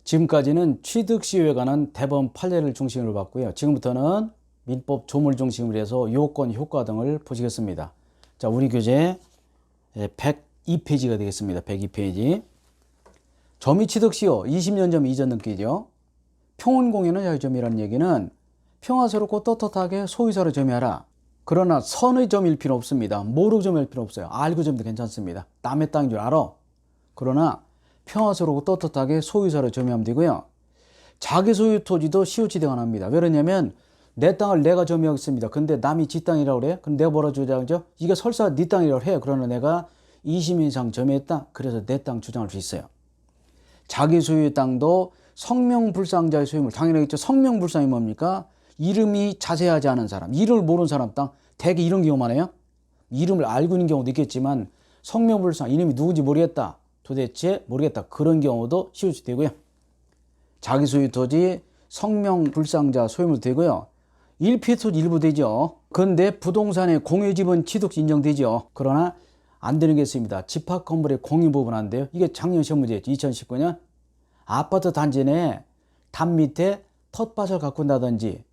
지금까지는 취득시효에 관한 대법원 판례를 중심으로 봤고요. 지금부터는 민법 조문을 중심으로 해서 요건, 효과 등을 보시겠습니다. 자, 우리 교재 102페이지가 되겠습니다. 102페이지. 점유 취득시효 20년 전 이전 등기죠. 평온공유는 자유점이라는 얘기는 평화스럽고 떳떳하게 소유자로 점유하라. 그러나 선의 점일 필요 없습니다. 모르고 점유할 필요 없어요. 알고 점유도 괜찮습니다. 남의 땅인 줄 알아. 그러나 평화스럽고 떳떳하게 소유자로 점유하면 되고요. 자기 소유 토지도 시효취득 안 합니다. 왜 그러냐면 내 땅을 내가 점유하고 있습니다. 근데 남이 지 땅이라고 그래? 그럼 내가 뭐라 주장하죠? 이게 설사 네 땅이라고 해. 그러나 내가 20년 이상 점유했다. 그래서 내 땅 주장할 수 있어요. 자기 소유의 땅도 성명불상자의 소유물. 당연하겠죠. 성명불상이 뭡니까? 이름이 자세하지 않은 사람, 이름을 모르는 사람 땅. 대개 이런 경우만 해요. 이름을 알고 있는 경우도 있겠지만 성명불상, 이름이 누군지 모르겠다. 도대체 모르겠다. 그런 경우도 시효취득되고요. 자기 소유 토지 성명불상자 소유물 되고요. 일피 토지 일부 되죠. 그런데 부동산의 공유지분 취득 인정되죠. 그러나 안 되는 게 있습니다. 집합 건물의 공유 부분 안 돼요. 이게 작년 시험 문제였죠. 2019년. 아파트 단지 내 담 밑에 텃밭을 가꾼다든지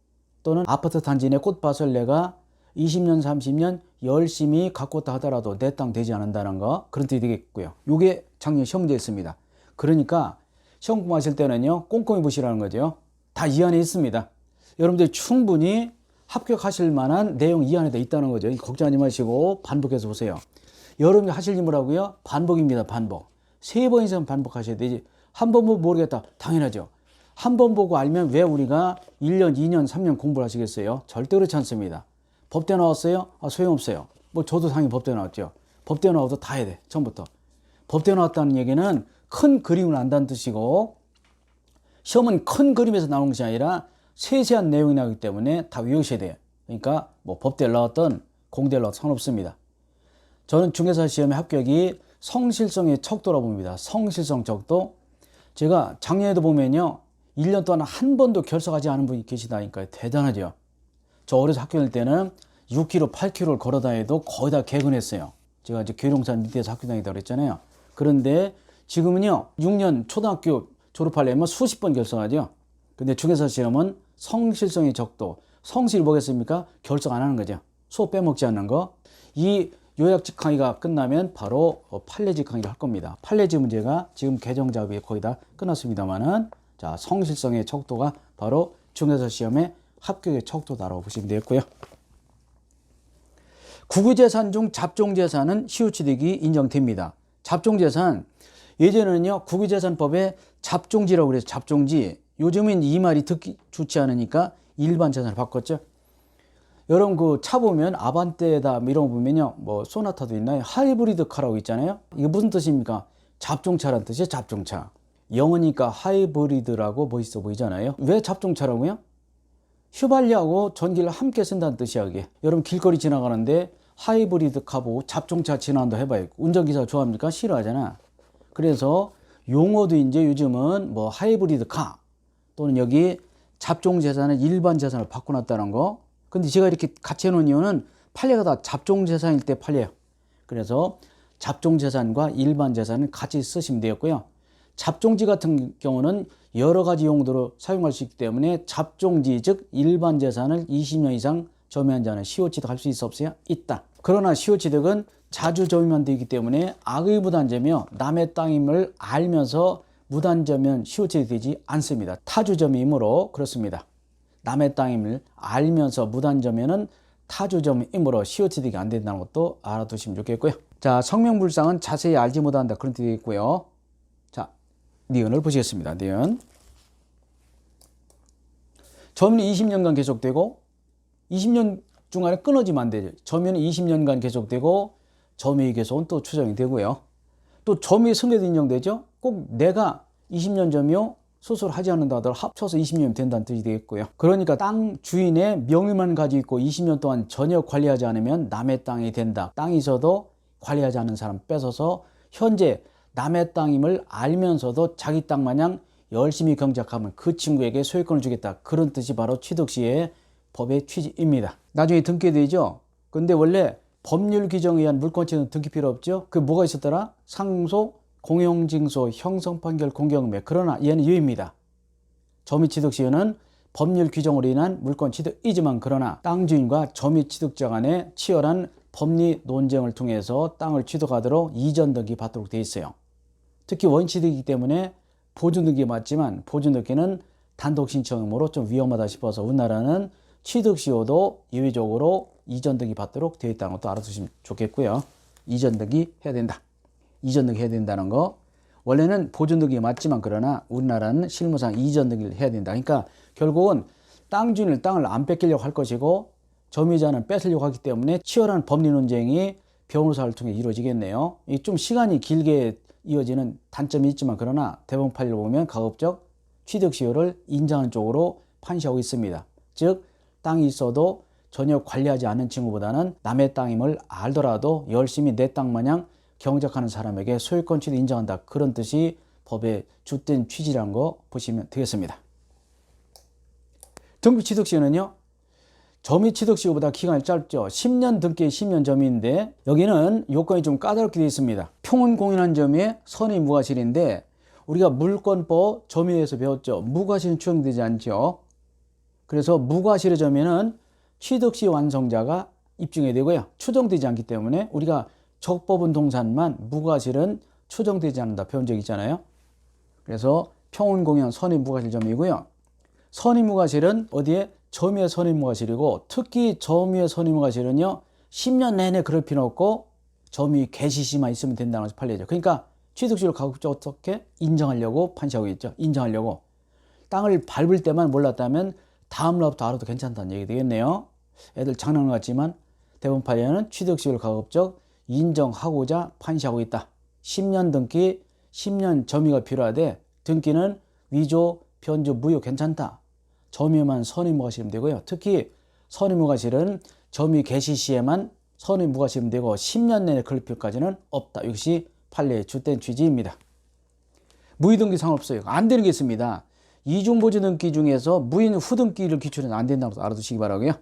또는 아파트 단지 내 꽃밭을 내가 20년, 30년 열심히 가꿨다 하더라도 내 땅 되지 않는다는 거, 그런 뜻이 되겠고요. 이게 작년 시험 문제였습니다. 그러니까 시험 공부하실 때는요, 꼼꼼히 보시라는 거죠. 다 이 안에 있습니다. 여러분들이 충분히 합격하실 만한 내용 이 안에 다 있다는 거죠. 걱정하지 마시고 반복해서 보세요. 여러분이 하실 임무라고요? 반복입니다. 반복. 3번 이상 반복하셔야 되지. 한 번 보고 모르겠다. 당연하죠. 한 번 보고 알면 왜 우리가 1년, 2년, 3년 공부를 하시겠어요? 절대 그렇지 않습니다. 법대 나왔어요? 소용없어요. 뭐 저도 당연히 법대 나왔죠. 법대 나와도 다 해야 돼. 처음부터. 법대 나왔다는 얘기는 큰 그림을 안다는 뜻이고, 시험은 큰 그림에서 나오는 것이 아니라 세세한 내용이 나오기 때문에 다 외우셔야 돼요. 그러니까 뭐 법대를 나왔던 공대를 나왔던 상관없습니다. 저는 중개사 시험의 합격이 성실성의 척도라고 봅니다. 성실성 척도. 제가 작년에도 보면요, 1년 동안 한 번도 결석하지 않은 분이 계시다니까요. 대단하죠. 저 어려서 학교 다닐 때는 6km, 8km를 걸어 다녀도 거의 다 개근했어요. 제가 이제 계룡산 밑에서 학교 다니다고 그랬잖아요. 그런데 지금은요, 6년 초등학교 졸업하려면 수십 번 결석하죠. 근데 중개사 시험은 성실성의 척도. 성실이 뭐겠습니까? 결석 안 하는 거죠. 수업 빼먹지 않는 거. 이 요약직 강의가 끝나면 바로 판례직 강의를 할 겁니다. 판례직 문제가 지금 개정 작업이 거의 다 끝났습니다만은, 자, 성실성의 척도가 바로 중개사 시험의 합격의 척도다라고 보시면 되겠고요. 국유재산 중 잡종재산은 시효취득이 인정됩니다. 잡종재산, 예전에는요, 국유재산법에 잡종지라고 그래서 잡종지, 요즘은 이 말이 듣기 좋지 않으니까 일반 재산을 바꿨죠. 여러분 그 차 보면 아반떼다 이런 거 보면요, 뭐 소나타도 있나요? 하이브리드 카라고 있잖아요. 이게 무슨 뜻입니까? 잡종차라는 뜻이에요. 잡종차. 영어니까 하이브리드라고 멋있어 보이잖아요. 왜 잡종차라고요? 휘발유하고 전기를 함께 쓴다는 뜻이야. 이게 여러분 길거리 지나가는데 하이브리드 카 보고 잡종차 지나간다 해봐요. 운전기사 좋아합니까? 싫어하잖아. 그래서 용어도 이제 요즘은 뭐 하이브리드 카 또는 여기 잡종재산을 일반 재산을 바꿔놨다는 거. 근데 제가 이렇게 같이 해놓은 이유는 판례가 다 잡종재산일 때 판례예요. 그래서 잡종재산과 일반 재산을 같이 쓰시면 되겠고요. 잡종지 같은 경우는 여러 가지 용도로 사용할 수 있기 때문에 잡종지, 즉 일반 재산을 20년 이상 점유한 자는 시효취득할 수 있어 없어요? 있다. 그러나 시효취득은 자주 점유만 되기 때문에 악의 무단점이요, 남의 땅임을 알면서 무단점유는 시효취득되지 않습니다. 타주점유이므로 그렇습니다. 남의 땅임을 알면서 무단점유는 타주점유이므로 시효취득이 안 된다는 것도 알아두시면 좋겠고요. 자, 성명불상은 자세히 알지 못한다, 그런 뜻이 있고요. 자, 니은을 보시겠습니다. 니은. 점유는 20년간 계속되고 20년 중간에 끊어지면 안 되죠. 점유는 20년간 계속되고 점유의 계속은 또 추정이 되고요. 또 점유의 승계도 인정되죠. 꼭 내가 20년 점유 수술하지 않는다 하더라도 합쳐서 20년이면 된다는 뜻이 되겠고요. 그러니까 땅 주인의 명의만 가지고 있고 20년 동안 전혀 관리하지 않으면 남의 땅이 된다. 땅이 있어도 관리하지 않는 사람 뺏어서 현재 남의 땅임을 알면서도 자기 땅 마냥 열심히 경작하면 그 친구에게 소유권을 주겠다. 그런 뜻이 바로 취득시의 법의 취지입니다. 나중에 등기되죠. 근데 원래 법률 규정에 의한 물권취득은 등기 필요 없죠. 그 뭐가 있었더라? 상속 공용징수, 형성판결, 공경매. 그러나 얘는 유예입니다. 점유취득시효는 법률 규정으로 인한 물권 취득이지만 그러나 땅 주인과 점유취득자 간의 치열한 법리 논쟁을 통해서 땅을 취득하도록 이전 등기 받도록 되어 있어요. 특히 원취득이기 때문에 보존 등기 맞지만 보존 등기는 단독 신청이므로 좀 위험하다 싶어서 우리나라는 취득시효도 예외적으로 이전 등기 받도록 되어 있다는 것도 알아두시면 좋겠고요. 이전 등기 해야 된다. 이전 등기 해야 된다는 거. 원래는 보존 등기 맞지만 그러나 우리나라는 실무상 이전 등기를 해야 된다. 그러니까 결국은 땅 주인은 땅을 안 뺏기려고 할 것이고 점유자는 뺏으려고 하기 때문에 치열한 법리 논쟁이 변호사를 통해 이루어지겠네요. 이 좀 시간이 길게 이어지는 단점이 있지만 그러나 대법원 판례를 보면 가급적 취득시효를 인정하는 쪽으로 판시하고 있습니다. 즉 땅이 있어도 전혀 관리하지 않는 친구보다는 남의 땅임을 알더라도 열심히 내 땅 마냥 경작하는 사람에게 소유권 취득 인정한다. 그런 뜻이 법의 주된 취지라는 거 보시면 되겠습니다. 등기 취득시효는요. 점유 취득시효보다 기간이 짧죠. 10년 등기 10년 점유인데 여기는 요건이 좀 까다롭게 되어 있습니다. 평온 공인한 점유의 선의 무과실인데 우리가 물권법 점유에서 배웠죠. 무과실은 추정되지 않죠. 그래서 무과실의 점유는 취득시 완성자가 입증해야 되고요. 추정되지 않기 때문에 우리가 적법은 동산만 무과실은 추정되지 않는다 배운 적 있잖아요. 그래서 평온공연 선의무과실 점유이고요. 선의무과실은 어디에? 점유의 선의무과실이고 특히 점유의 선의무과실은요 10년 내내 그럴 필요 없고 점유 개시시만 있으면 된다는 것이 판례죠. 그러니까 취득시효를 가급적 어떻게 인정하려고 판시하고 있죠. 인정하려고. 땅을 밟을 때만 몰랐다면 다음 날부터 알아도 괜찮다는 얘기 되겠네요. 애들 장난감 같지만 대법원 판례는 취득시효를 가급적 인정하고자 판시하고 있다. 10년 등기, 10년 점유가 필요하되 등기는 위조, 변조, 무효 괜찮다. 점유만 선의무과실이면 되고요. 특히 선의무과실은 점유 개시 시에만 선의무과실이면 되고 10년 내내 그럴 필요까지는 없다. 이것이 판례의 주된 취지입니다. 무의등기 상관없어요. 안 되는 게 있습니다. 이중보조 등기 중에서 무인 후등기를 기출해서 안 된다고 알아두시기 바라고요.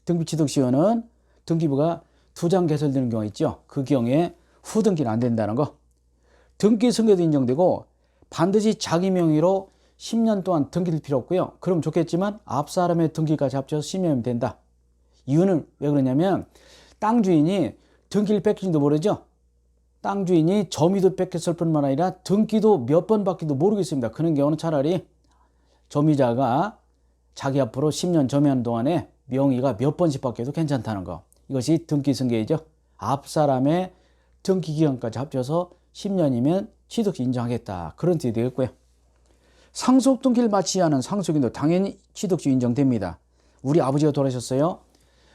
등기취득시효는 등기부가 2장 개설되는 경우가 있죠. 그 경우에 후등기는 안 된다는 거. 등기 승계도 인정되고 반드시 자기 명의로 10년 동안 등기될 필요 없고요. 그럼 좋겠지만 앞 사람의 등기까지 합쳐서 10년이면 된다. 이유는 왜 그러냐면 땅 주인이 등기를 뺏길지도 모르죠. 땅 주인이 점유도 뺏겼을 뿐만 아니라 등기도 몇 번 받기도 모르겠습니다. 그런 경우는 차라리 점유자가 자기 앞으로 10년 점유하는 동안에 명의가 몇 번씩 바뀌어도 괜찮다는 거. 이것이 등기 승계이죠. 앞 사람의 등기 기간까지 합쳐서 10년이면 취득시 인정하겠다. 그런 뜻이 되겠고요. 상속 등기를 마치지 않은 상속인도 당연히 취득시 인정됩니다. 우리 아버지가 돌아가셨어요.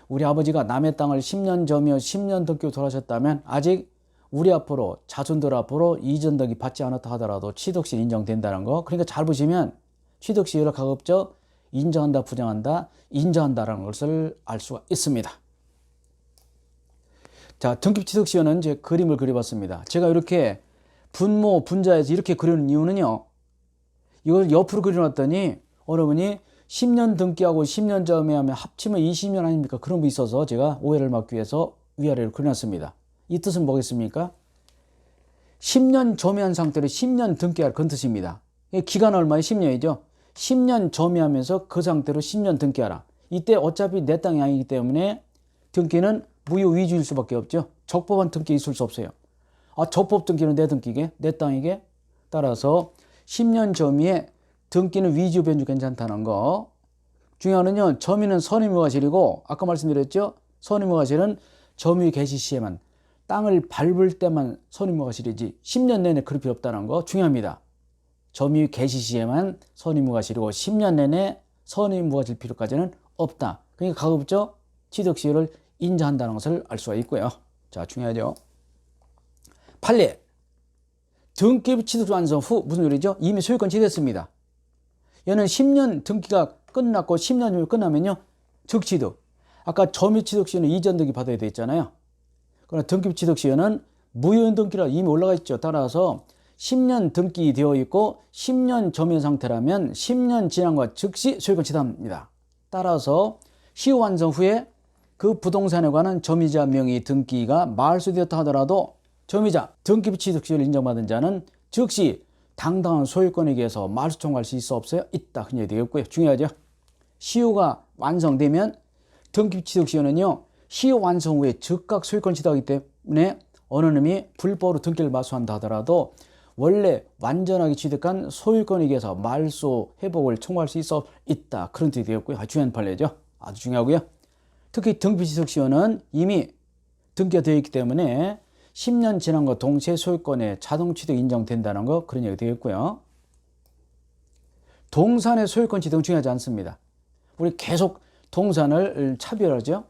우리 아버지가 남의 땅을 10년 점유, 10년 등기로 돌아가셨다면 아직 우리 앞으로 자손들 앞으로 이전 등기 받지 않았다 하더라도 취득시 인정된다는 거. 그러니까 잘 보시면 취득시를 가급적 인정한다, 부정한다, 인정한다라는 것을 알 수가 있습니다. 자, 등기 취득시효는 이제 그림을 그려봤습니다. 제가 이렇게 분모, 분자에서 이렇게 그리는 이유는요. 이걸 옆으로 그려놨더니 어느 분이 10년 등기하고 10년 점유하면 합치면 20년 아닙니까? 그런 분 있어서 제가 오해를 막기 위해서 위아래로 그려놨습니다. 이 뜻은 뭐겠습니까? 10년 점유한 상태로 10년 등기할 그런 뜻입니다. 기간 얼마에 10년이죠. 10년 점유하면서 그 상태로 10년 등기하라. 이때 어차피 내 땅이 아니기 때문에 등기는 무효 위주일 수밖에 없죠. 적법한 등기 있을 수 없어요. 적법 등기는 내 등기게, 내 땅이게. 따라서 10년 점유에 등기는 위주 변주 괜찮다는 거. 중요한 거는요. 점유는 선의무과실이고 아까 말씀드렸죠. 선의무과실은 점유 개시 시에만 땅을 밟을 때만 선의무과실이지 10년 내내 그럴 필요 없다는 거 중요합니다. 점유 개시 시에만 선의무과실이고 10년 내내 선의무과실 필요까지는 없다. 그러니까 가급적 취득시효를 인정한다는 것을 알 수가 있고요. 자, 중요하죠. 판례. 등기 취득 완성 후 무슨 소리죠? 이미 소유권 취득했습니다. 얘는 10년 등기가 끝났고 10년 후에 끝나면요. 즉취득. 아까 점유 취득시효는 이전 등기 받아야 돼 있잖아요. 그러나 등기 취득시효는 무효인 등기라 이미 올라가 있죠. 따라서 10년 등기 되어 있고 10년 점유 상태라면 10년 지난과 즉시 소유권 취득합니다. 따라서 시효 완성 후에 그 부동산에 관한 점유자 명의 등기가 말소되었다 하더라도 점유자 등기 취득시효를 인정받은 자는 즉시 당당한 소유권에게서 말소 청구할 수 있어 없어요? 있다. 흔히 되겠고요. 중요하죠. 시효가 완성되면 등기 취득 시효는요, 시효 완성 후에 즉각 소유권 취득하기 때문에 어느 놈이 불법으로 등기를 말소한다 하더라도 원래 완전하게 취득한 소유권에게서 말소 회복을 청구할 수 있어 있다. 그런 뜻이 되겠고요. 아주 중요한 판례죠. 아주 중요하고요. 특히 등기 취득 시효는 이미 등기가 되어 있기 때문에 10년 지난과 동시에 소유권의 자동 취득 인정된다는 거, 그런 얘기 되겠고요. 동산의 소유권 취득은 중요하지 않습니다. 우리 계속 동산을 차별하죠.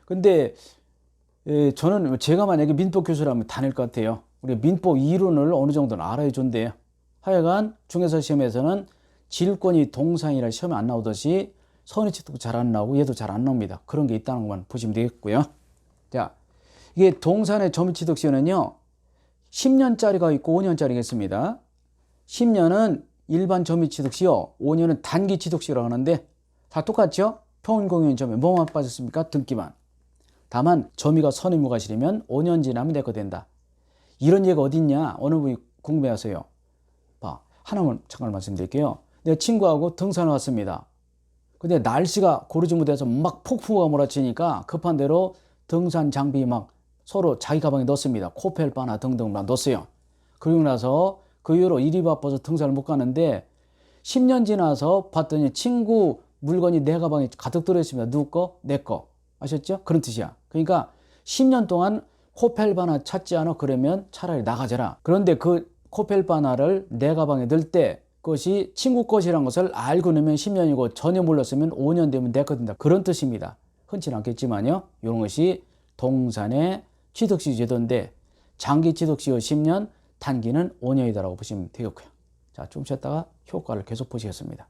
근데 저는 제가 만약에 민법 교수라면 다닐 것 같아요. 우리 민법 이론을 어느 정도는 알아야 좋은데요. 하여간 중개사 시험에서는 질권이 동산이라 시험에 안 나오듯이 선의취득도 잘 안 나오고 얘도 잘 안 나옵니다. 그런 게 있다는 것만 보시면 되겠고요. 자, 이게 동산의 점유취득 시효는요, 10년짜리가 있고 5년짜리겠습니다. 10년은 일반 점유취득 시효, 5년은 단기 취득 시효라고 하는데 다 똑같죠? 평균공유인 점에 뭐만 빠졌습니까? 등기만. 다만 점유가 선의무가 실이면 5년 지나면 내 거 된다. 이런 얘기가 어딨냐? 어느 분이 궁금해하세요. 봐, 하나만 잠깐 말씀드릴게요. 내 친구하고 등산을 왔습니다. 근데 날씨가 고르지 못해서 막 폭풍우가 몰아치니까 급한 대로 등산 장비 막 서로 자기 가방에 넣습니다. 코펠 바나 등등 막 넣었어요. 그리고 나서 그 이후로 일이 바빠서 등산을 못 가는데 10년 지나서 봤더니 친구 물건이 내 가방에 가득 들어있습니다. 누구 거? 내 거. 아셨죠? 그런 뜻이야. 그러니까 10년 동안 코펠 바나 찾지 않아? 그러면 차라리 나가져라. 그런데 그 코펠 바나를 내 가방에 넣을 때 그것이 친구 것이란 것을 알고 넣으면 10년이고 전혀 몰랐으면 5년 되면 내 거 된다. 그런 뜻입니다. 흔치는 않겠지만요. 이런 것이 동산의 취득시 제도인데 장기 취득시효 10년, 단기는 5년이다라고 보시면 되겠고요. 자, 좀 쉬었다가 효과를 계속 보시겠습니다.